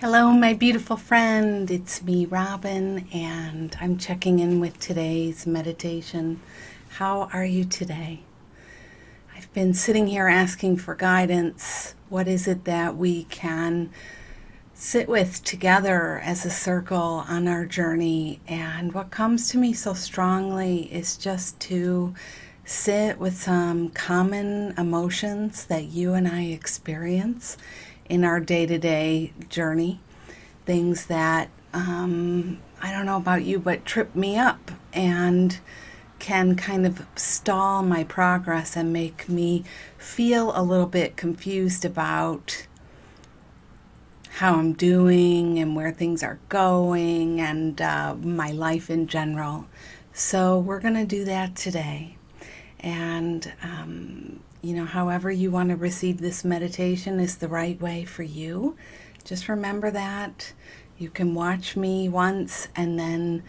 Hello, my beautiful friend. It's me, Robin, and I'm checking in with today's meditation. How are you today? I've been sitting here asking for guidance. What is it that we can sit with together as a circle on our journey? And what comes to me so strongly is just to sit with some common emotions that you and I experience in our day to day journey. Things that, I don't know about you, but trip me up and can kind of stall my progress and make me feel a little bit confused about how I'm doing and where things are going and my life in general. So, we're going to do that today. And, however you want to receive this meditation is the right way for you. Just remember that. You can watch me once and then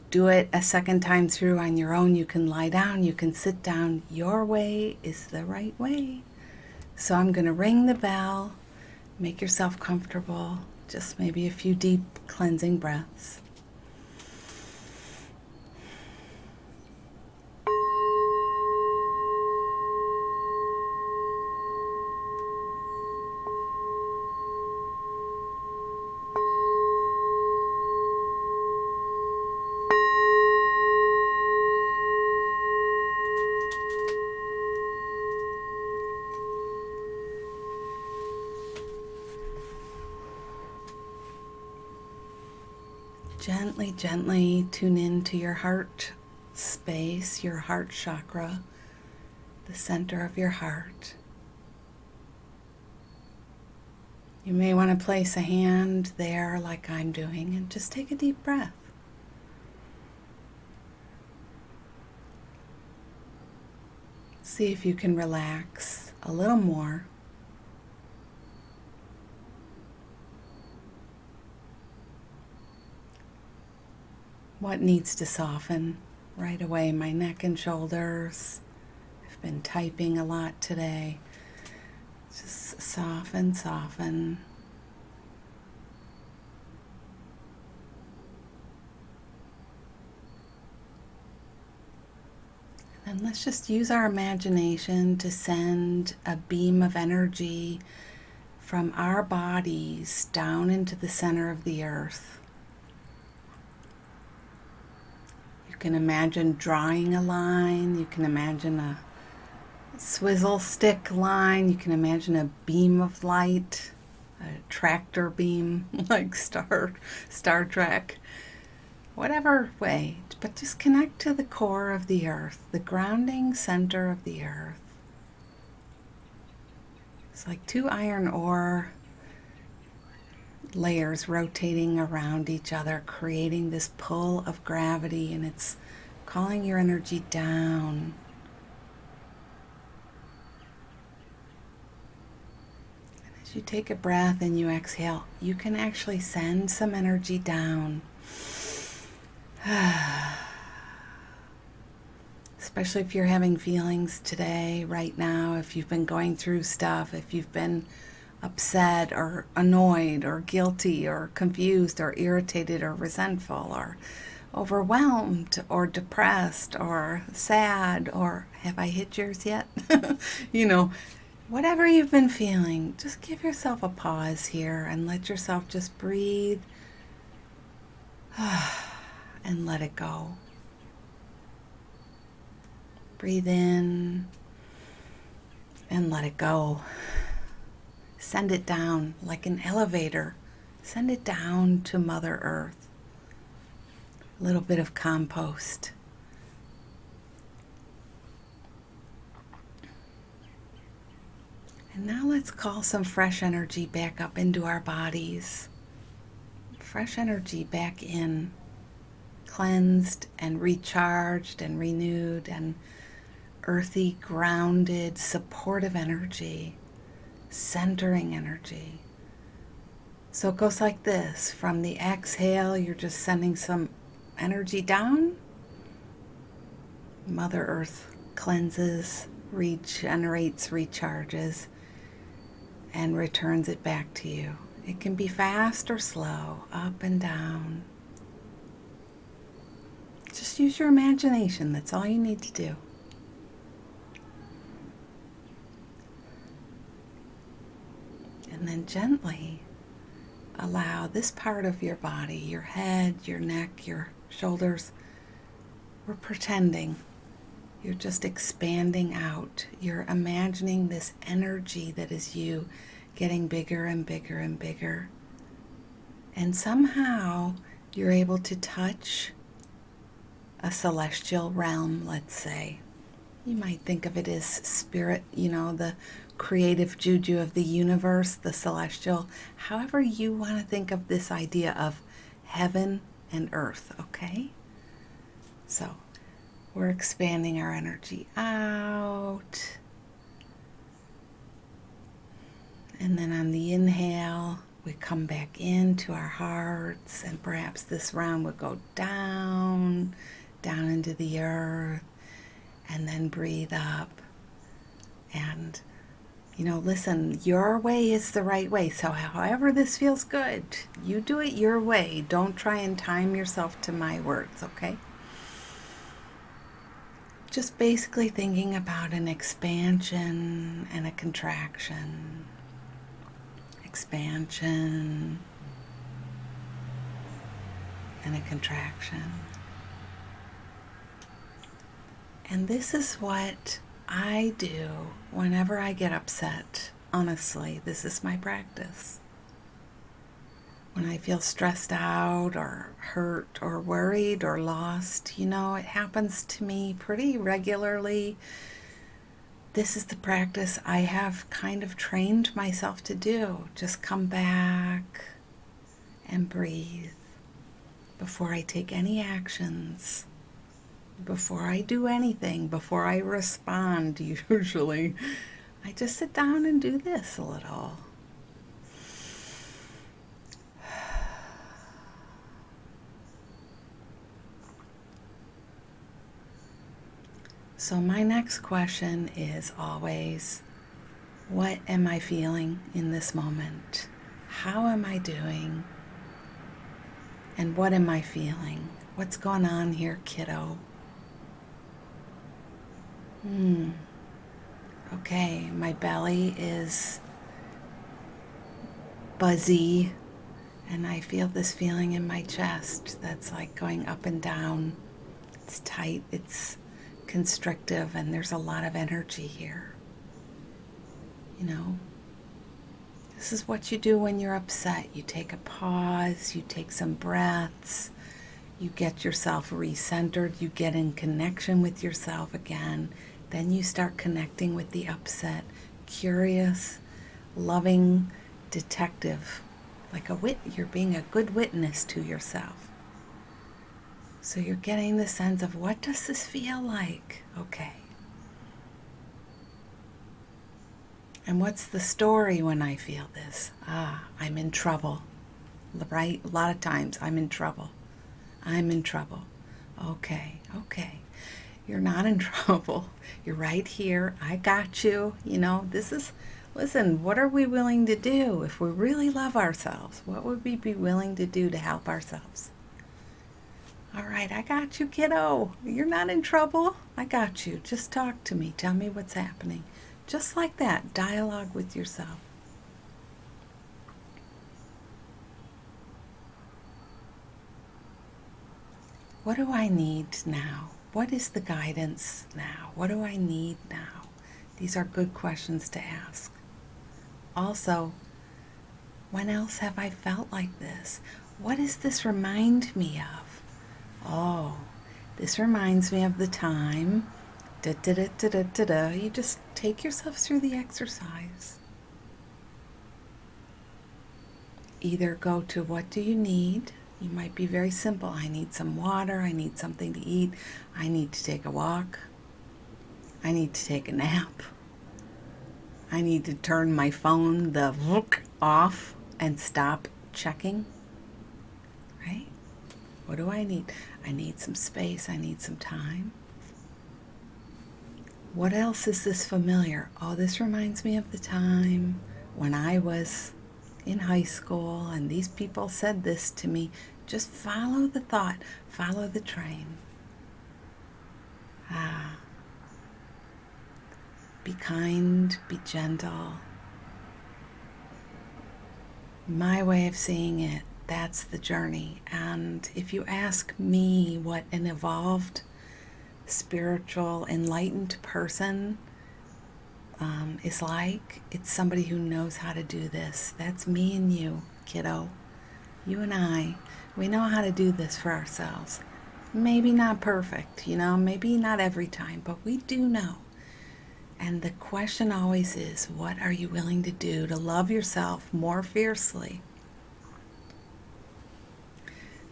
do it a second time through on your own. You can lie down, you can sit down. Your way is the right way. So I'm going to ring the bell. Make yourself comfortable. Just maybe a few deep cleansing breaths. Gently, gently tune into your heart space, your heart chakra, the center of your heart. You may want to place a hand there like I'm doing and just take a deep breath. See if you can relax a little more. What needs to soften? Right away, my neck and shoulders. I've been typing a lot today. Just soften, soften. And let's just use our imagination to send a beam of energy from our bodies down into the center of the earth. You can imagine drawing a line. You can imagine a swizzle stick line. You can imagine a beam of light, a tractor beam like Star Trek. Whatever way, but just connect to the core of the earth, the grounding center of the earth. It's like two iron ore layers rotating around each other, creating this pull of gravity, and it's calling your energy down. And as you take a breath and you exhale, you can actually send some energy down. Especially if you're having feelings today, right now, if you've been going through stuff, if you've been upset or annoyed or guilty or confused or irritated or resentful or overwhelmed or depressed or sad, or have I hit yours yet? you know, Whatever you've been feeling, just give yourself a pause here and let yourself just breathe and let it go. Breathe in and let it go. Send it down like an elevator. Send it down to Mother Earth. A little bit of compost. And now let's call some fresh energy back up into our bodies. Fresh energy back in. Cleansed and recharged and renewed and earthy, grounded, supportive energy. Centering energy. So it goes like this. From the exhale, you're just sending some energy down. Mother Earth cleanses, regenerates, recharges, and returns it back to you It can be fast or slow, up and down. Just use your imagination. That's all you need to do. And then gently allow this part of your body, your head, your neck, your shoulders. We're pretending. You're just expanding out. You're imagining this energy that is you getting bigger and bigger and bigger. And somehow you're able to touch a celestial realm, let's say. You might think of it as spirit, the creative juju of the universe, the celestial. However you want to think of this idea of heaven and earth, okay? So we're expanding our energy out. And then on the inhale, we come back into our hearts, and perhaps this round would go down into the earth, and then breathe up. And, listen, your way is the right way. So however this feels good, you do it your way. Don't try and time yourself to my words, okay? Just basically thinking about an expansion and a contraction. Expansion and a contraction. And this is what I do whenever I get upset. Honestly, this is my practice. When I feel stressed out or hurt or worried or lost, it happens to me pretty regularly. This is the practice I have kind of trained myself to do. Just come back and breathe before I take any actions, before I do anything, before I respond. Usually I just sit down and do this a little. So my next question is always, what am I feeling in this moment? How am I doing? And what am I feeling? What's going on here, kiddo? Okay, my belly is buzzy, and I feel this feeling in my chest that's like going up and down. It's tight, it's constrictive, and there's a lot of energy here. This is what you do when you're upset. You take a pause, you take some breaths, you get yourself recentered, you get in connection with yourself again. Then you start connecting with the upset, curious, loving detective, like you're being a good witness to yourself. So you're getting the sense of, what does this feel like? Okay. And what's the story when I feel this? I'm in trouble, right? A lot of times I'm in trouble. I'm in trouble. Okay. You're not in trouble. You're right here. I got you. Listen, what are we willing to do if we really love ourselves? What would we be willing to do to help ourselves? All right, I got you, kiddo. You're not in trouble. I got you. Just talk to me. Tell me what's happening. Just like that, dialogue with yourself. What do I need now? What is the guidance now? What do I need now? These are good questions to ask. Also, when else have I felt like this? What does this remind me of? Oh, this reminds me of the time. You just take yourself through the exercise. Either go to, what do you need? You might be very simple. I need some water. I need something to eat. I need to take a walk. I need to take a nap. I need to turn my phone, the off, and stop checking. Right? What do I need? I need some space. I need some time. What else is this familiar? Oh, this reminds me of the time when I was, in high school, and these people said this to me. Just follow the thought, follow the train. Be kind, be gentle. My way of seeing it, that's the journey. And if you ask me what an evolved, spiritual, enlightened person is like, it's somebody who knows how to do this. That's me and you, kiddo. You and I, we know how to do this for ourselves. Maybe not perfect, maybe not every time, but we do know. And the question always is, what are you willing to do to love yourself more fiercely?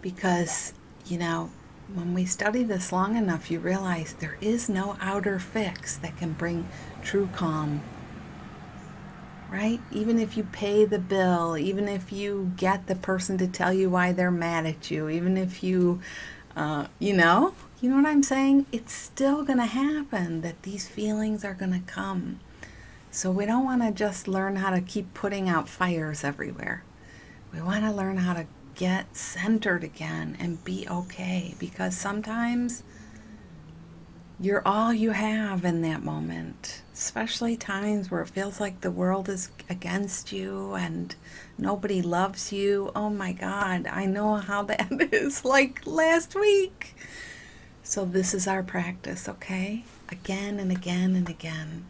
Because, when we study this long enough, you realize there is no outer fix that can bring true calm. Right? Even if you pay the bill, even if you get the person to tell you why they're mad at you, even if you, you know what I'm saying? It's still going to happen that these feelings are going to come. So we don't want to just learn how to keep putting out fires everywhere. We want to learn how to get centered again and be okay, because sometimes you're all you have in that moment, especially times where it feels like the world is against you and nobody loves you. Oh my God, I know how that is, like last week. So this is our practice, okay? Again and again and again.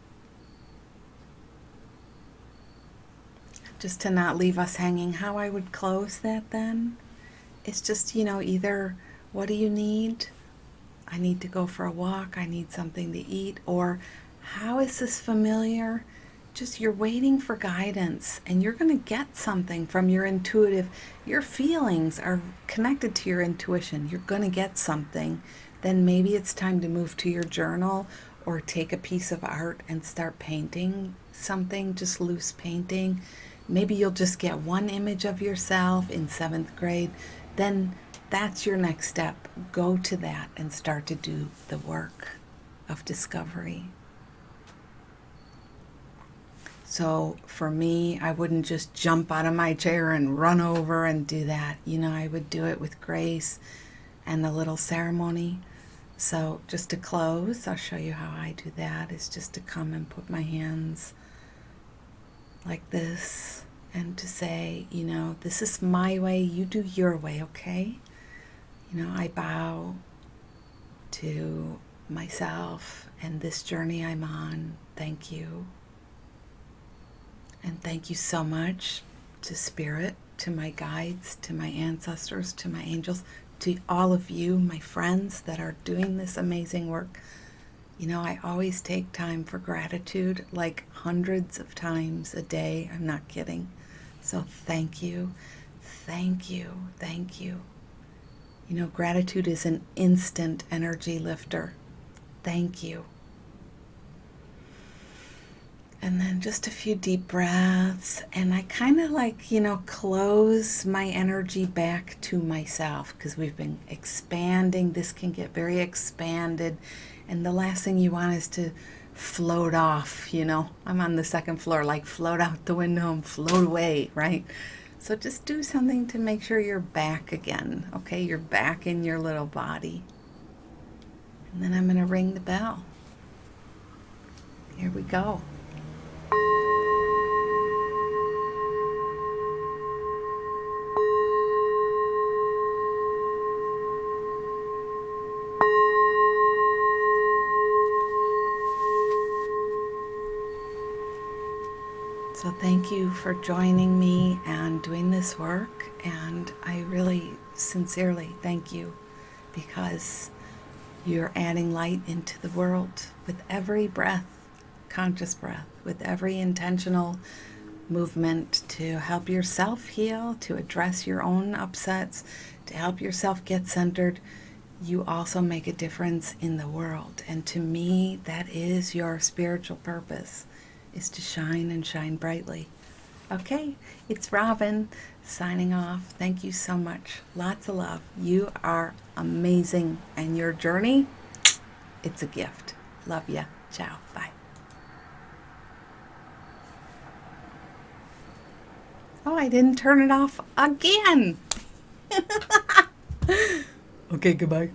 Just to not leave us hanging, how I would close that then is just, either what do you need? I need to go for a walk, I need something to eat, or how is this familiar? Just you're waiting for guidance, and you're going to get something from your intuitive. Your feelings are connected to your intuition. You're going to get something. Then maybe it's time to move to your journal or take a piece of art and start painting something, just loose painting. Maybe you'll just get one image of yourself in 7th grade. Then that's your next step. Go to that and start to do the work of discovery. So for me, I wouldn't just jump out of my chair and run over and do that. I would do it with grace and a little ceremony. So just to close, I'll show you how I do that, is just to come and put my hands like this and to say, this is my way, you do your way, okay? I bow to myself and this journey I'm on. Thank you. And thank you so much to Spirit, to my guides, to my ancestors, to my angels, to all of you, my friends that are doing this amazing work. I always take time for gratitude, like hundreds of times a day. I'm not kidding. So thank you, thank you, thank you. Gratitude is an instant energy lifter. Thank you. And then just a few deep breaths. And I kind of close my energy back to myself, because we've been expanding. This can get very expanded. And the last thing you want is to float off, I'm on the 2nd floor, float out the window and float away, right? So just do something to make sure you're back again, okay? You're back in your little body. And then I'm going to ring the bell. Here we go. So thank you for joining me and doing this work, and I really sincerely thank you, because you're adding light into the world with every breath, conscious breath, with every intentional movement to help yourself heal, to address your own upsets, to help yourself get centered. You also make a difference in the world, and to me that is your spiritual purpose, is to shine and shine brightly. Okay, it's Robin signing off. Thank you so much. Lots of love. You are amazing, and your journey, it's a gift. Love ya. Ciao. Bye. Oh, I didn't turn it off again. Okay, goodbye.